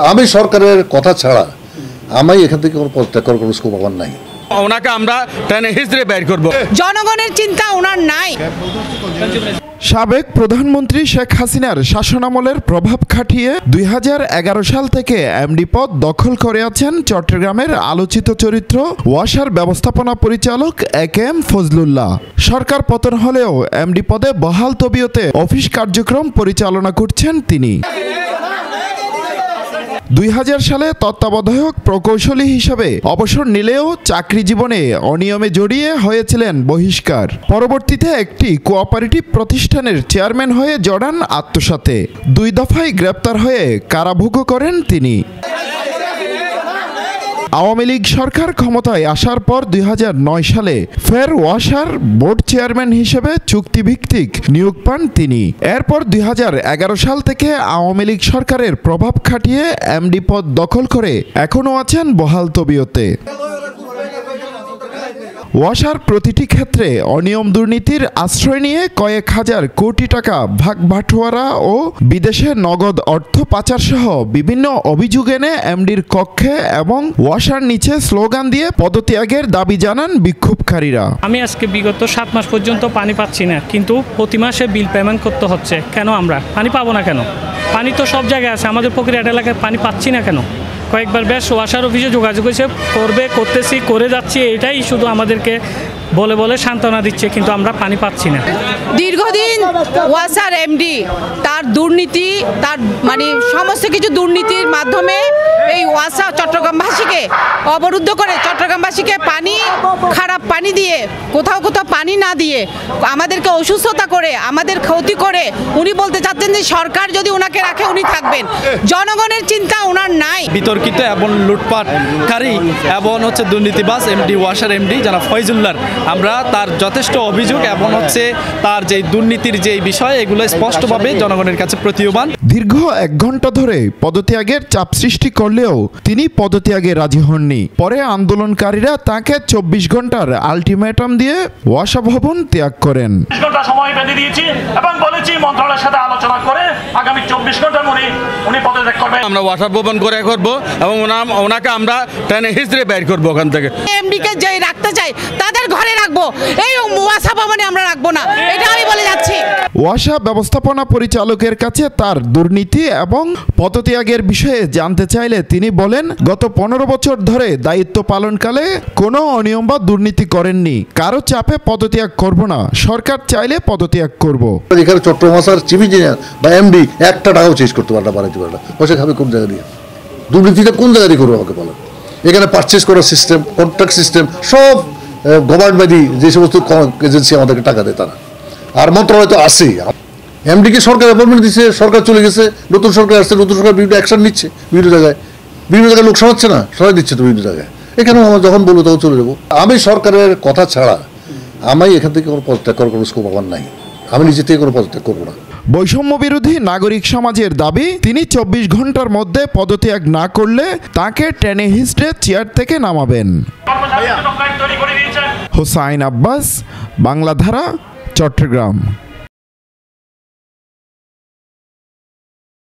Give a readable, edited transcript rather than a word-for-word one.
আমি সরকারের কথা ছাড়া আমি এখান থেকে কোনো পদত্যাগ করার কোনো স্কোপ আমার নাই। ওনাকে আমরা টেনে হিস্ট্রি বের করব। জনগণের চিন্তা ওনার নাই। সাবেক প্রধানমন্ত্রী শেখ হাসিনার শাসনামলের প্রভাব খাটিয়ে 2011 সাল থেকে এমডি পদ দখল করে আছেন চট্টগ্রামের আলোচিত চরিত্র ওয়াসার ব্যবস্থাপনা পরিচালক একেএম ফজলুল্লাহ। সরকার পতন হলেও এমডি পদে বহাল তবিয়তে অফিস কার্যক্রম পরিচালনা করছেন তিনি। 2000 সালে তত্ত্বাবধায়ক প্রকৌশলী হিসেবে অবসর নিলেও চাকরি জীবনে অনিয়মে জড়িয়ে হয়েছিলেন বহিষ্কার। পরবর্তীতে একটি কোঅপারেটিভ প্রতিষ্ঠানের চেয়ারম্যান হয়ে জড়ান আত্মসাতে। 2 দফায় গ্রেপ্তার হয়ে কারাভোগও করেন তিনি। আওয়ামী লীগ সরকার ক্ষমতায় আসার পর 2009 সালে ফের ওয়াসার বোর্ড চেয়ারম্যান হিসেবে চুক্তিভিত্তিক নিয়োগ পান তিনি। এরপর 2011 সাল থেকে আওয়ামী লীগ সরকারের প্রভাব খাটিয়ে এমডি পদ দখল করে এখনও আছেন বহাল তবিয়তে। ওয়াসার প্রতিটি ক্ষেত্রে অনিয়ম দুর্নীতির আশ্রয় নিয়ে কয়েক হাজার কোটি টাকা ভাগ বাটোয়ারা ও বিদেশে নগদ অর্থ পাচার সহ বিভিন্ন অভিযোগ এনে এমডির কক্ষে এবং ওয়াসার নিচে স্লোগান দিয়ে পদত্যাগের দাবি জানান বিক্ষোভকারীরা। আমি আজকে বিগত 7 মাস পর্যন্ত পানি পাচ্ছি না, কিন্তু প্রতি মাসে বিল পেমেন্ট করতে হচ্ছে। কেন আমরা পানি পাবো না? কেন? পানি তো সব জায়গায় আছে, আমাদের প্রক্রিয়া এলাকায় পানি পাচ্ছি না কেন? কয়েকবার বেশ ওয়াসার অফিসে যোগাযোগ হয়েছে, করতেছি, করে যাচ্ছি, এটাই শুধু আমাদেরকে বলে বলে সান্ত্বনা দিচ্ছে, কিন্তু আমরা পানি পাচ্ছি না। দীর্ঘদিন ওয়াসার এমডি তার দুর্নীতি, তার মানে সমস্ত কিছু দুর্নীতির মাধ্যমে এই ওয়াসা চট্টগ্রামবাসীকে অবরুদ্ধ করে, চট্টগ্রামবাসীকে পানি, খারাপ পানি দিয়ে, কোথাও কোথাও পানি না দিয়ে আমাদেরকে অসুস্থতা করে, আমাদের ক্ষতি করে। উনি বলতে চাচ্ছেন যে সরকার যদি ওনাকে রাখে উনি থাকবেন। জনগণের চিন্তা ওনার নাই। বিতর্কিত এবং লুটপাটকারী এবং দুর্নীতিবাজ এমডি ওয়াসার এমডি যারা ফয়জুল্লাহ, আমরা তার যথেষ্ট অভিযোগ এবং তার যে দুর্নীতির যে বিষয়, এগুলো স্পষ্টভাবে জনগণের কাছে প্রতীয়মান। দীর্ঘ 1 ঘন্টা ধরে পদত্যাগের চাপ সৃষ্টি করলেও তিনি পদত্যাগে রাজি হননি। পরে আন্দোলনকারীরা তাকে 24 ঘন্টার আলটিমেটাম দিয়ে ওয়াসা ভবন ত্যাগ করেন। 24 ঘন্টা সময় বেঁধে দিয়েছি এবং বলেছি মন্ত্রণালয়ের সাথে আলোচনা করে আগামী 24 ঘন্টার মধ্যে উনি পদত্যাগ করবেন। আমরা ওয়াসা ভবন করে করব এবং ওনাকে আমরা টেনে হিস্ট্রি বের করব ওখান থেকে। এমডিকে যেই রাখতে চাই তাদের ঘরে রাখবো, এই ওয়াসা ভবনে আমরা রাখবো না, এটা আমি বলে যাচ্ছি। ওয়াসা ব্যবস্থাপনা পরিচালকের কাছে তার দুর্নীতি এবং পদত্যাগের বিষয়ে জানতে চাইলে তিনি বলেন, গত 15 বছর ধরে দায়িত্ব পালনকালে কোনো অনিয়ম বা দুর্নীতি করেননি। কারো চাপে পদত্যাগ করব না, সরকার চাইলে পদত্যাগ করব। এখানে চট্টগ্রাম ওয়াসার চিফ ইঞ্জিনিয়ার বা এমডি 1 টাকাও চেঞ্জ করতে পারে না, বাড়াইতে পারে না। পয়সা খাবে কোন জায়গা দিয়ে? দুর্নীতিটা কোন জায়গা দিয়ে করবো আমাকে বলেন? এখানে পারচেস করার সিস্টেম, কন্ট্রাক্ট সিস্টেম সব গভর্নমেন্টই, যে সমস্ত এজেন্সি আমাদেরকে টাকা দেয় তারা। আর মন্ত্রণালয় তো আসেই। এমডিকে সরকার অ্যাপয়েন্টমেন্ট দিচ্ছে, সরকার চলে গেছে, নতুন সরকার আসছে, নতুন সরকার বিভিন্ন অ্যাকশন নিচ্ছে, বিভিন্ন জায়গায় লোক সরাচ্ছে না, সরাই দিচ্ছে তো বিভিন্ন জায়গায়। এখানেও আমরা যখন বলবো তখন চলে যাবো। আমি সরকারের কথা ছাড়া আমি এখান থেকে কোনো পদত্যাগ করার কোনো স্কোপ আমার নাই। আমি নিজে থেকে কোনো পদত্যাগ করবো না। বৈষম্য বিরোধী নাগরিক সমাজের দাবি, তিনি 24 ঘন্টার মধ্যে পদত্যাগ না করলে তাকে টেনে হিস্ট্রে চেয়ার থেকে নামাবেন। হুসাইন আব্বাস, বাংলাধারা, চট্টগ্রাম।